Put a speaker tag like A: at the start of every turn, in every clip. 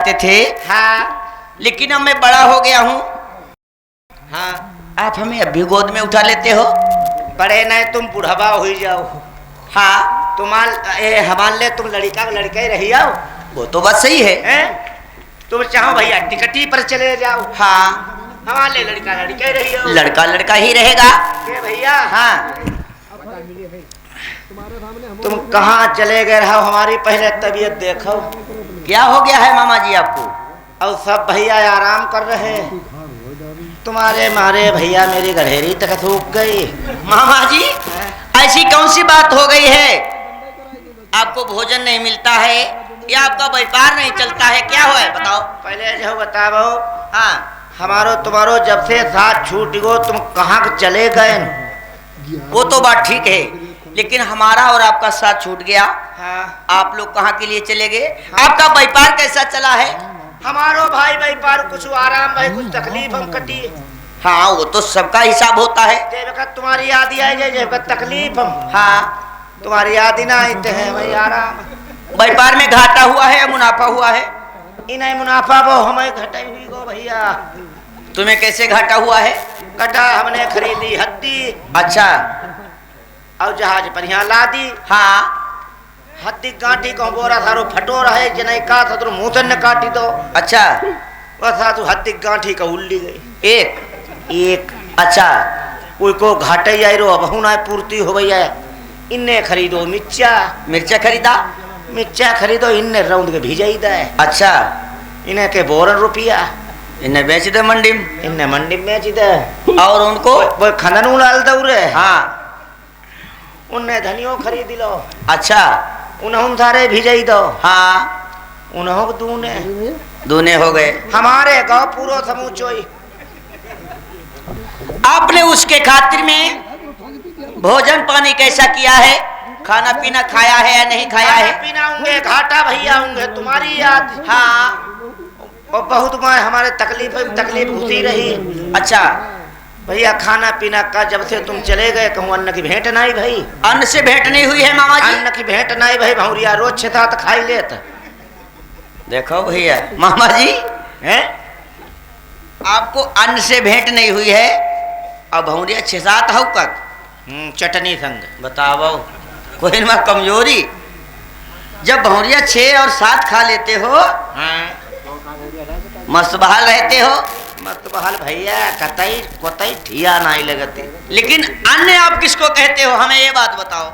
A: थे।
B: हाँ
A: लेकिन अब मैं बड़ा हो गया हूँ।
B: हाँ,
A: आप हमें अभी गोद में उठा लेते हो।
B: बड़े नहीं तुम बुढ़वा हो जाओ।
A: हाँ
B: हमारे लिए तुम लड़का लड़का ही रही आओ।
A: वो तो बात सही है।
B: हैं? तुम चाहो भैया टिकटी पर चले जाओ।
A: हाँ
B: हमारे लिए लड़का लड़का ही रही आओ।
A: लड़का लड़का ही रहेगा।
B: ये भैया
A: हाँ
B: तुम कहाँ चले गए रहो? हमारी पहले तबीयत देखो।
A: क्या हो गया है मामा जी आपको?
B: और सब भैया आराम कर रहे हैं। तुम्हारे मारे भैया मेरी गधेरी तक सूख गई।
A: मामा जी ऐसी कौन सी बात हो गई है? आपको भोजन नहीं मिलता है या आपका व्यापार नहीं चलता है? क्या हुआ है बताओ।
B: पहले जो बताओ,
A: हाँ
B: हमारो तुम्हारो जब से साथ छूट गो तुम कहाँ चले गए?
A: वो तो बात ठीक है, लेकिन हमारा और आपका साथ छूट गया।
B: हाँ,
A: आप लोग कहाँ के लिए चले गए? आपका व्यापार कैसा चला है?
B: हमारो भाई व्यापार कुछ आराम भाई कुछ तकलीफ हम कटी।
A: हाँ वो तो सबका हिसाब होता है।
B: जब वक्त तुम्हारी याद आई जाए जब वक्त तकलीफ हम
A: हाँ
B: तुम्हारी याद ही ना आते हैं भाई आराम।
A: व्यापार में घाटा हुआ है या मुनाफा हुआ है?
B: इन्हें मुनाफा वो हमें घटाई हुई गो भैया।
A: तुम्हें कैसे घाटा हुआ है?
B: कटा हमने खरीदी हद्दी
A: अच्छा
B: और जहाज पर यहाँ ला दी।
A: हाँ
B: हद्दी काटी को बोरा थारो फटो रहे जने का था तो मुंह से न काटी दो।
A: अच्छा
B: वो था तो हद्दी गांठी का उल्ली गई
A: एक
B: अच्छा कोई को घाटे आई रो अब ना पूर्ति हो भैया। इन्ने खरीदो
A: मिर्चा खरीदा।
B: मिर्चा खरीदो इन्ने रौंद के भिजाई दे।
A: अच्छा
B: इन्हें के 12 रुपया
A: इन्हें बेच दे मंडी में।
B: इन्ने मंडी में बेच दे।
A: और उनको
B: वो खनन उलाल दौरे।
A: हाँ
B: उन्हें धनियो खरीद लो।
A: अच्छा
B: उन्होंने सारे भिजाई दो।
A: हाँ
B: उन्होंने दूने
A: दूने हो गए।
B: हमारे गाँव पूरा समूचोई।
A: आपने उसके खातिर में भोजन पानी कैसा किया है? खाना पीना खाया है या नहीं खाया है?
B: पीना होंगे घाटा भैया होंगे तुम्हारी याद।
A: हाँ
B: और बहुत मैं हमारे तकलीफ घुसी रही।
A: अच्छा
B: भैया खाना पीना का जब से तुम चले गए कहूँ अन्न की भेंट नहीं भाई।
A: अन्न से भेंट नहीं हुई है मामा जी?
B: अन्न की भेंट नहीं भाई भौरिया रोज छता तो खाई लेत।
A: देखो भैया मामा जी
B: हैं
A: आपको अन्न से भेंट नहीं हुई है अब भौरिया 6-7 हो कक
B: चटनी संग
A: बताओ कोई ना कमजोरी। जब भौरिया 6 और 7 खा लेते हो मस्त बहाल रहते हो।
B: मत बहाल भैया कतई ठिया नहीं लगती।
A: लेकिन अन्य आप किसको कहते हो हमें ये बात बताओ।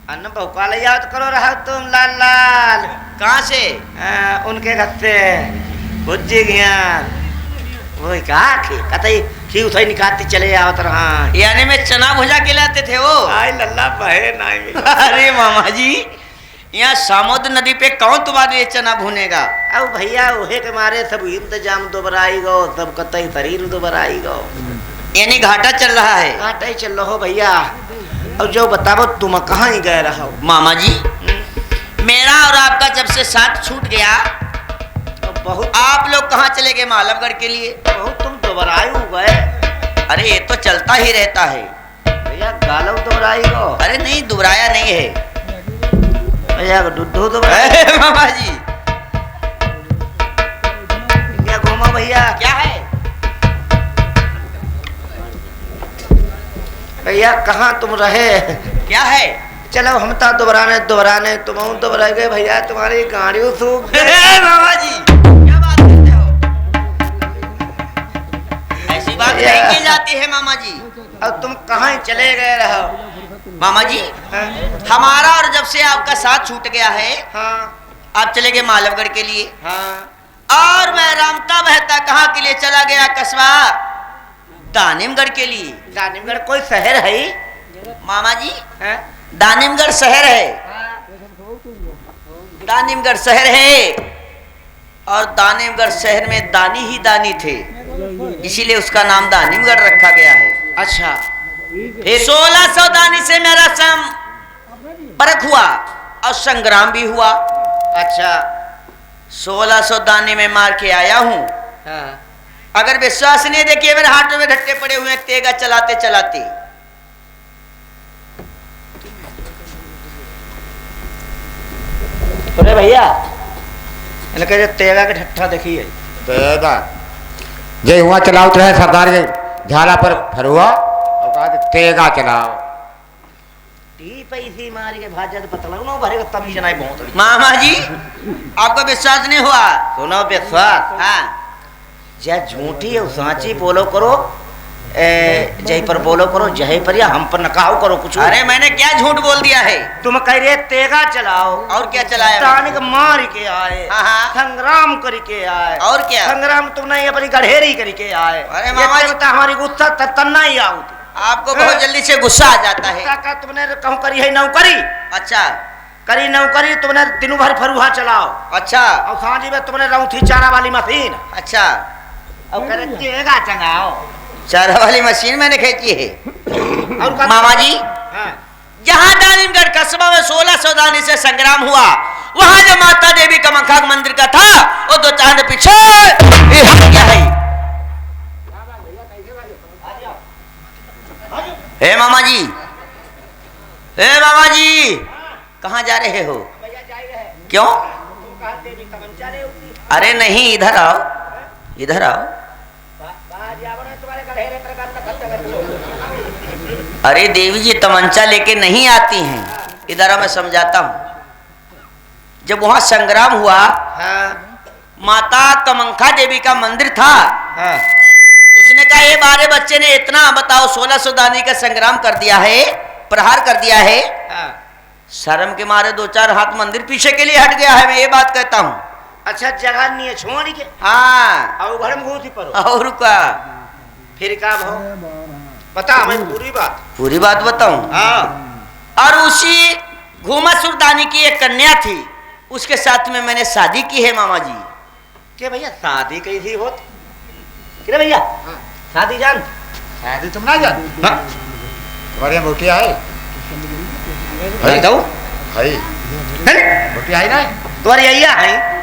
B: अन्न भौकाल याद करो रहा तुम लाल लाल।
A: कहाँ से?
B: उनके घर से भुज्जी ज्ञान वही कहा कतई खी उठाई निकालती चले आवत रहा।
A: यानी में चना भुजा के लाते थे वो।
B: आई लल्ला बहे नहीं मिला।
A: अरे मामा जी यहाँ सामुद्र नदी पे कौन तुम्हारे लिए चना भुनेगा?
B: अब भैया उहे के मारे सब इंतजाम दोबराई गो सब कतई शरीर दोबराई गो।
A: यानी घाटा चल रहा है।
B: घाटा ही चल रहा हो भैया। अब जो बताओ तुम कहाँ ही गए रहो?
A: मामा जी मेरा और आपका जब से साथ छूट गया
B: बहुत
A: आप लोग कहाँ चले गए? मालवगढ़ के लिए।
B: बहुत तुम दोबराई हो गए।
A: अरे ये तो चलता ही रहता है
B: भैया गालव दोबराई गो।
A: अरे नहीं दोहराया नहीं है
B: भैया दुद्धू दोबराई।
A: मामा जी
B: क्या घूमो भैया?
A: क्या है?
B: भैया कहाँ तुम रहे?
A: क्या है?
B: चलो हम तो दोबराने तुम दोबरा गए भैया। तुम्हारी गाड़ी सूख गई।
A: मामा जी क्या बात करते हो? ऐसी बात नहीं की जाती है मामा जी।
B: अब तुम कहाँ ही चले गए रहो?
A: मामा जी हमारा और जब से आपका साथ छूट गया है
B: हाँ
A: आप चले गए मालवगढ़ के लिए।
B: हाँ
A: और मैं रामता बहता कहाँ के लिए चला गया? कस्बा दानिमगढ़ के लिए।
B: दानिमगढ़ कोई शहर है?
A: मामा जी
B: हैं?
A: दानिमगढ़ शहर है। दानिमगढ़ शहर है और दानिमगढ़ शहर में दानी ही दानी थे इसीलिए उसका नाम दानिमगढ़ रखा गया है।
B: अच्छा
A: फिर 1600 दानी से मेरा परख हुआ और संग्राम भी हुआ।
B: अच्छा
A: 1600 दाने में मार के आया हूँ।
B: हाँ।
A: अगर विश्वास नहीं देखिए मेरे हाथों में ढट्टे पड़े हुए तेगा चलाते चलाते।
B: अरे भैया इनके जो तेगा के ठट्ठा देखी है
C: तेगा जे हुआ चलाओ रहे सरदार के झाला पर फरुआ और कहा कि तेगा चलाओ
B: टी पैसी मार के भाजा तो पता लगना भरे का तमीज नहीं बहुत
A: मामा जी आपको विश्वास नहीं हुआ?
B: सुनो विश्वास
A: हाँ
B: जय झूठी है सांची बोलो करो जय पर बोलो करो जय पर या हम पर नकाहो करो कुछ।
A: अरे मैंने क्या झूठ बोल दिया है?
B: तुम कह रहे तेगा चलाओ
A: और क्या चलाया?
B: तानिक मार के आए,
A: हाँ।
B: संग्राम करके आए।
A: और क्या?
B: संग्राम तुमने अपनी गढ़ेरी करके आए।
A: अरे मामा जी
B: हमारी गुस्सा तन्ना ही आओ
A: आपको बहुत जल्दी से गुस्सा आ जाता है।
B: का तुमने कहूँ करी है नौकरी?
A: अच्छा
B: करी नौकरी तुमने दिन भर फरुहा चलाओ।
A: अच्छा
B: और सांझी में तुमने रौथी चारा वाली मशीन।
A: अच्छा
B: और करे तेगा चलाओ।
A: चारा वाली मशीन मैंने खींची है।
B: और
A: मामा जी
B: हाँ।
A: जहाँ दानिमगढ़ कस्बा में 1600 दानी से संग्राम हुआ, वहाँ जो माता देवी का मंखा मंदिर का था वो 2 चांद पीछे ये क्या है? हे मामा जी, हे मामा जी कहाँ जा रहे हो? क्यों? अरे नहीं इधर आओ, इधर आओ। अरे देवी जी तमंचा लेके नहीं आती हैं, इधर मैं समझाता हूँ। जब वहां संग्राम हुआ,
B: हाँ।
A: माता कमंखा देवी का मंदिर था।
B: हाँ।
A: उसने कहा ये 12 बच्चे ने इतना बताओ 1600 दानी का संग्राम कर दिया है, प्रहार कर दिया है।
B: हाँ।
A: शर्म के मारे 2-4 हाथ मंदिर पीछे के लिए हट गया है, मैं ये बात कहता हूँ।
B: अच्छा जगह नहीं है छोड़ के।
A: हाँ
B: और घर में घूसी पड़ो।
A: और का
B: फिर का भाव बता हमें पूरी बात।
A: पूरी बात बताऊं?
B: हाँ।
A: और उसी घूमा सुरदानी की एक कन्या थी, उसके साथ में मैंने शादी की है मामा जी।
B: के भैया शादी कैसी होत? के भैया शादी जान?
C: शादी तुम ना जान?
B: हाँ।
C: तुम्हारे यहाँ बोटिया है?
B: भाई तो
C: है बोटिया है ना?
B: तुम्हारी अय्या है?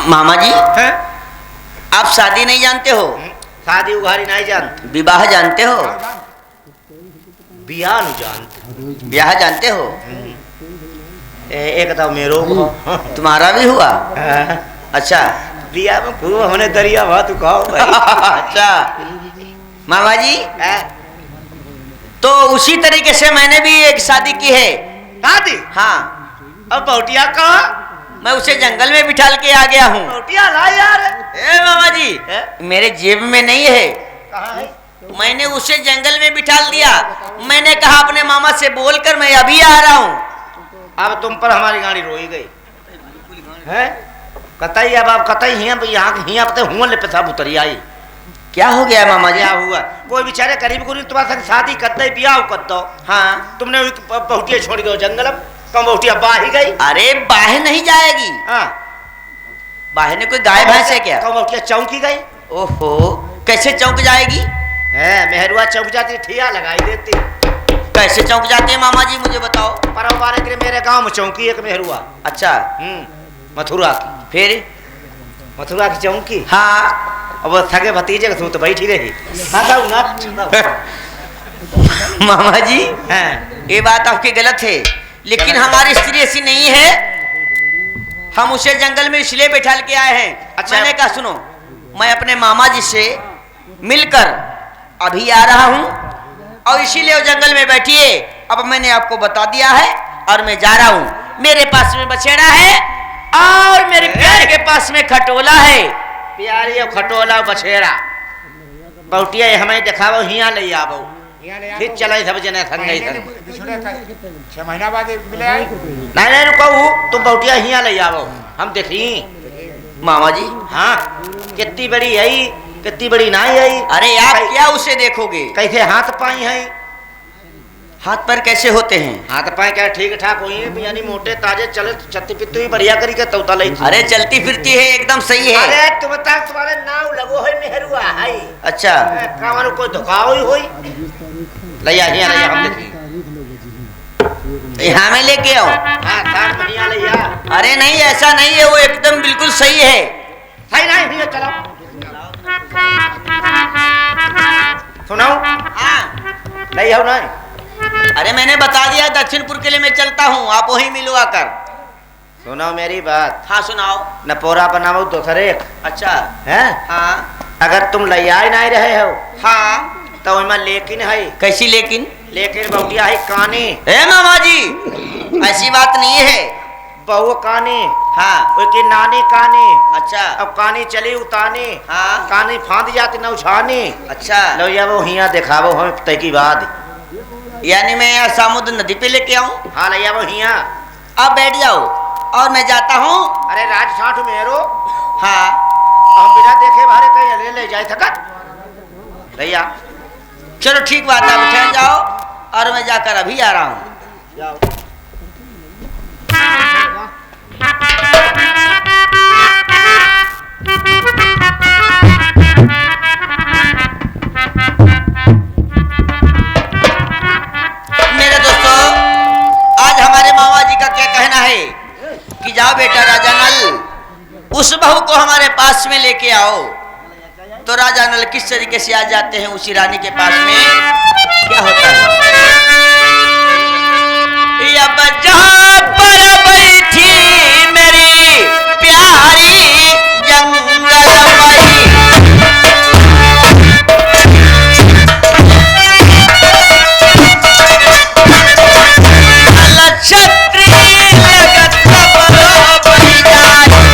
A: मामा जी
B: हैं?
A: आप शादी नहीं जानते हो,
B: शादी उघारी नहीं जानते,
A: विवाह जानते हो?
B: बियाह नहीं जानते।
A: ब्याह जानते हो?
B: एक तो मेरो को
A: तुम्हारा भी हुआ? अच्छा
B: बियाह में खूब हमने दरिया भात खाओ भाई।
A: अच्छा मामा जी तो उसी तरीके से मैंने भी एक शादी की है।
B: शादी?
A: हाँ।
B: अब बहुटिया का
A: मैं उसे जंगल में बिठाल के आ गया हूँ।
B: बहुटिया ला यार।
A: ए मामा जी मेरे जेब में नहीं है,
B: कहाँ है?
A: मैंने उसे जंगल में बिठाल दिया। मैंने कहा अपने मामा से बोलकर मैं अभी आ रहा हूँ।
B: अब तुम पर हमारी गाड़ी रोई गई है? कतई अब आप कतई यहाँ पे हुआ ले पे सब उतरी आई।
A: क्या हो गया मामा जी?
B: क्या हुआ? कोई बेचारे करीब गुरी तुम्हारे संग शादी कर दे बियाह कर दो।
A: हाँ
B: तुमने बहुटिया छोड़ गए जंगल में, कम बहुटिया बाही गई।
A: अरे बाहर नहीं जाएगी।
B: हाँ।
A: बाहर ने कोई गाय भैंस है क्या?
B: कम बहुटिया चौंकी गई।
A: ओहो कैसे चौंक जाएगी?
B: है मेहरुआ चौंक जाती ठिया लगाई देती।
A: कैसे चौंक जाती है मामा जी मुझे बताओ।
B: परम्परा के मेरे गांव में चौंकी एक मेहरुआ।
A: अच्छा
B: मथुरा की।
A: फिर?
B: मथुरा की चौंकी।
A: हाँ
B: अब वो थके भतीजे के तो बैठी रही।
A: मामा जी
B: हैं।
A: ये बात आपकी गलत है, लेकिन हमारी स्त्री ऐसी नहीं है। हम उसे जंगल में इसलिए बैठाल के आए हैं।
B: अच्छा।
A: मैंने कहा सुनो मैं अपने मामा जी से मिलकर अभी आ रहा हूँ और इसीलिए वो जंगल में बैठिए। अब मैंने आपको बता दिया है और मैं जा रहा हूँ। मेरे पास में बछेड़ा है और मेरे प्यार के पास में खटोला है।
B: प्यारी खटोला बछेरा बहुटिया हमें दिखावो हिया ले आवो फिर चले सब जने संग गई संग
C: 6 महीना बाद मिले आई।
B: नहीं रुको तुम बहुटिया हिया ले आवो हम देखी।
A: मामा जी
B: हाँ कितनी बड़ी आई कितनी बड़ी नहीं आई।
A: अरे आप क्या उसे देखोगे?
B: कैसे हाथ पाई है?
A: हाथ पैर कैसे होते हैं?
B: हाथ पाए क्या ठीक ठाक हुई यानी मोटे ताजे चले छत्ती पित्तू ही बढ़िया करी के तौता ले।
A: अरे चलती फिरती है एकदम सही है।
B: अरे तुम तक तुम्हारे नाव लगो है मेहरुआ है।
A: अच्छा
B: कामन कोई धोखाओ ही होई लैया हिया लैया हम देखी।
A: यहाँ में लेके आओ।
B: हाँ साथ में हिया लैया।
A: अरे नहीं ऐसा नहीं है, वो एकदम बिल्कुल सही है।
B: सही नहीं हिया चलो सुनाओ।
A: हाँ
B: नहीं हो नहीं।
A: अरे मैंने बता दिया दक्षिणपुर के लिए मैं चलता हूँ, आप वहीं मिलो आकर।
B: सुनो मेरी बात,
A: हाँ सुनाओ।
B: न पोरा बनाओ दूसरे
A: अच्छा।
B: है।
A: हाँ
B: अगर तुम लैया नहीं रहे हो
A: हाँ।
B: तो वही लेकिन है।
A: कैसी लेकिन?
B: लेकिन बहुटिया है कानी।
A: ए मामा जी, ऐसी बात नहीं है।
B: बहु कानी,
A: हाँ।
B: उसकी नानी कानी।
A: अच्छा।
B: अब कानी चली उतानी,
A: हाँ।
B: कानी फांद जाती न उछानी।
A: अच्छा।
B: लो या वो हिया दिखावो हम तय की बात।
A: यानी मैं यहाँ सामुद्र नदी पे लेके आऊँ?
B: हाँ लैया वो हिया।
A: आप बैठ जाओ और मैं जाता हूँ।
B: अरे राज साठ मेरो,
A: हाँ।
B: हम बिना देखे भारे कहीं ले जाए थकत भैया।
A: चलो ठीक बात है, आप ठहर जाओ और मैं जाकर अभी आ रहा हूँ।
B: जाओ।
A: मेरे दोस्तों, आज हमारे मामा जी का क्या कहना है कि जाओ बेटा राजा नल, उस बहू को हमारे पास में लेके आओ। तो राजा नल किस तरीके से आ जाते हैं उसी रानी के पास में। क्या होता है? अब जहाँ पर बैठी मेरी प्यारी जंगलमई, छत्री लगत बरोबर जाए।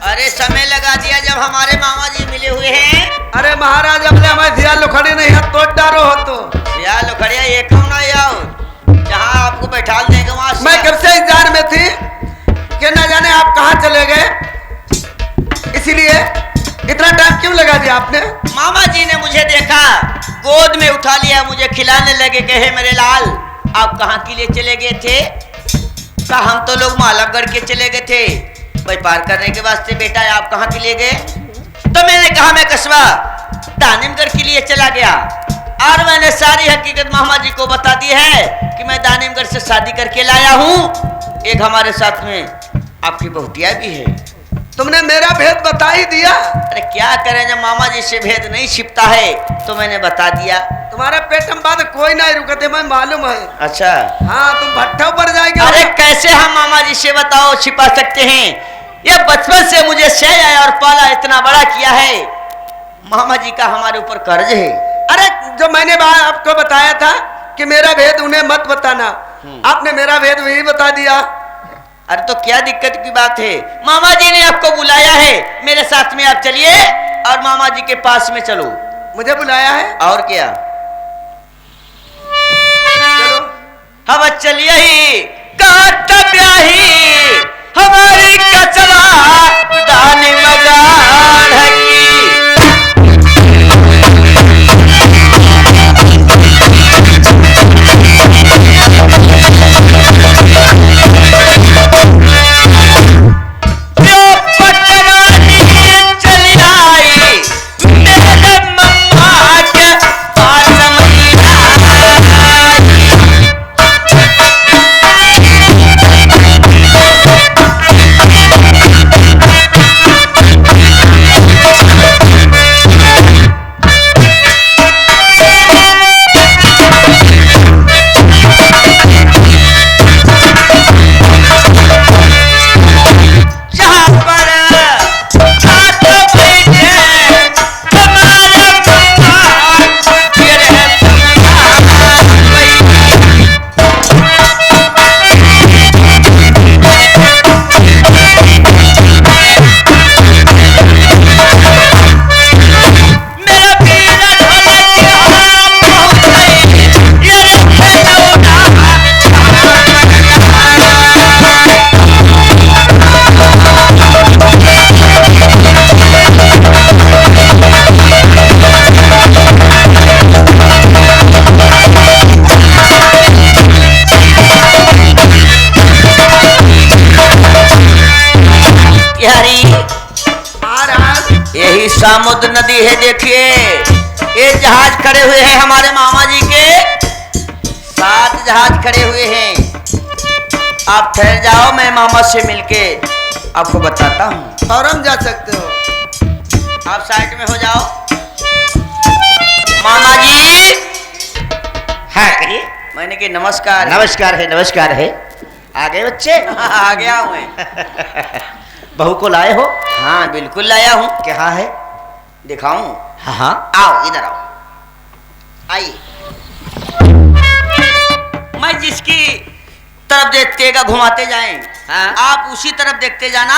A: अरे समय लगा दिया जब हमारे मामा जी मिले हुए हैं।
D: अरे महाराज अपने हमें धिया लुखड़ी नहीं हाथ तोड़ डारो हो तो
A: या लुखड़िया एक ना आओ, जहाँ आपको बैठा देंगे वहाँ
D: मैं कब से इंतजार में थी कि न जाने आप कहाँ चले गए, इसीलिए इतना टाइम क्यों लगा दिया आपने?
A: मामा जी ने मुझे देखा, गोद में उठा लिया, मुझे खिलाने लगे, कहे मेरे लाल आप कहाँ के लिए चले गए थे? कहा हम तो लोग मालवगढ़ के चले गए थे व्यापार करने के वास्ते। बेटा आप कहाँ के लिए गए? तो मैंने कहा मैं कस्बा दानिमगढ़ के लिए चला गया, और मैंने सारी हकीकत मामा जी को बता दी है कि मैं दानिमगढ़ से शादी करके लाया हूँ। एक हमारे साथ में आपकी बहुटिया भी है।
D: तुमने मेरा भेद बता ही दिया।
A: अरे क्या करें, जब मामा जी से भेद नहीं छिपता है तो मैंने बता दिया।
D: तुम्हारे पेट में बात कोई नहीं रुकते, मैं मालूम है।
A: अच्छा
D: हाँ तुम भट्ठा पर जाएंगे।
A: अरे कैसे हम मामा जी से बताओ छिपा सकते हैं? ये बचपन से मुझे सह और पाला, इतना बड़ा किया है। मामा जी का हमारे ऊपर कर्ज है।
D: अरे जो मैंने आपको बताया था कि मेरा भेद उन्हें मत बताना, आपने मेरा भेद वही बता दिया।
A: अरे तो क्या दिक्कत की बात है? मामा जी ने आपको बुलाया है, मेरे साथ में आप चलिए और मामा जी के पास में चलो।
D: मुझे बुलाया है?
A: और क्या,
D: चलो।
A: हम चलिए ही ही हमारी कचवा दानी मगाड़ की। यही समुद्र नदी है। देखिए ये जहाज खड़े हुए हैं हमारे मामा जी के, 7 जहाज खड़े हुए हैं। आप ठहर जाओ, मैं मामा से मिलके आपको बताता हूँ।
D: फौरन जा सकते हो।
A: आप साइड में हो जाओ। मामा जी
B: हाँ कहिए।
A: मैंने कि नमस्कार।
B: नमस्कार है, नमस्कार है। आ गए बच्चे?
A: आ गया हूँ मैं।
B: बहू को लाए हो?
A: हाँ बिल्कुल लाया हूँ।
B: क्या है?
A: दिखाऊं?
B: हाँ हाँ।
A: आओ इधर आओ, आइए। मैं जिसकी तरफ देखतेगा घुमाते जाएं,
B: हाँ।
A: आप उसी तरफ देखते जाना,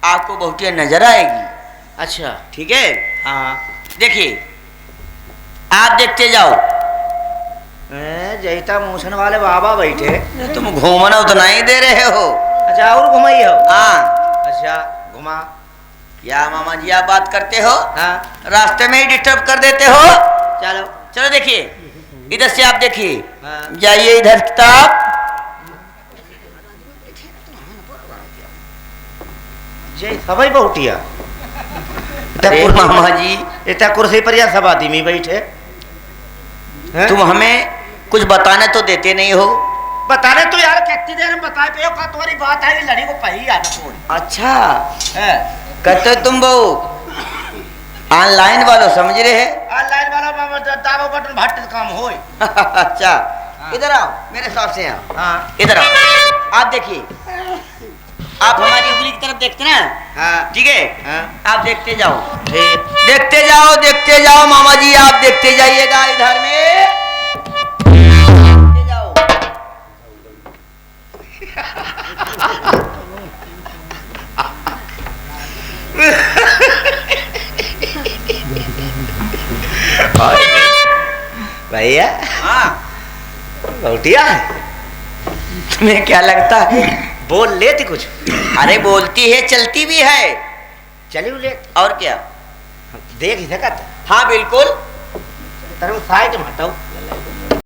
A: आपको बहुटिया नजर आएगी।
B: अच्छा
A: ठीक है?
B: हाँ।
A: देखिए आप देखते जाओ।
B: जैता मूसन वाले बाबा बैठे।
A: तुम घूमना उतना ही दे रहे हो।
B: अच्छा और घुमाई हो?
A: हाँ।
B: अच्छा घुमा।
A: क्या मामा जी आप बात करते हो?
B: हाँ।
A: रास्ते में ही डिस्टर्ब कर देते हो।
B: चलो
A: चलो देखिए, इधर से आप देखिए।
B: हाँ।
A: जाइए इधर किताब।
B: जय सबाई बहुटिया।
A: अरे मामा जी
B: इतना कुर्सी पर या सब आदमी बैठे हैं?
A: तुम हमें कुछ बताने तो देते नहीं हो।
B: बताने तो यार कितनी देर में बताए पे का तुम्हारी बात है, लड़ी को पही आना फोन
A: अच्छा
B: है।
A: कहते हो तुम वो ऑनलाइन वालों समझ रहे हैं।
B: ऑनलाइन वाला बाबा दाबो बटन भट्ट काम होए।
A: अच्छा इधर आओ, मेरे साथ से आओ।
B: हाँ
A: इधर आओ। आप देखिए, आप हमारी उंगली की तरफ देखते ना।
B: हाँ
A: ठीक है?
B: हाँ।
A: आप देखते जाओ,
B: ठीक।
A: देखते जाओ मामा जी, आप देखते जाइएगा इधर में। देखते जाओ।
B: भैया
A: हाँ
B: बहुटिया
A: तुम्हें क्या लगता है?
B: बोल लेती कुछ?
A: अरे बोलती है, चलती भी है।
B: चली ले
A: और क्या?
B: देख ही सकत।
A: हाँ बिल्कुल।
B: तरह साइड में हटाओ।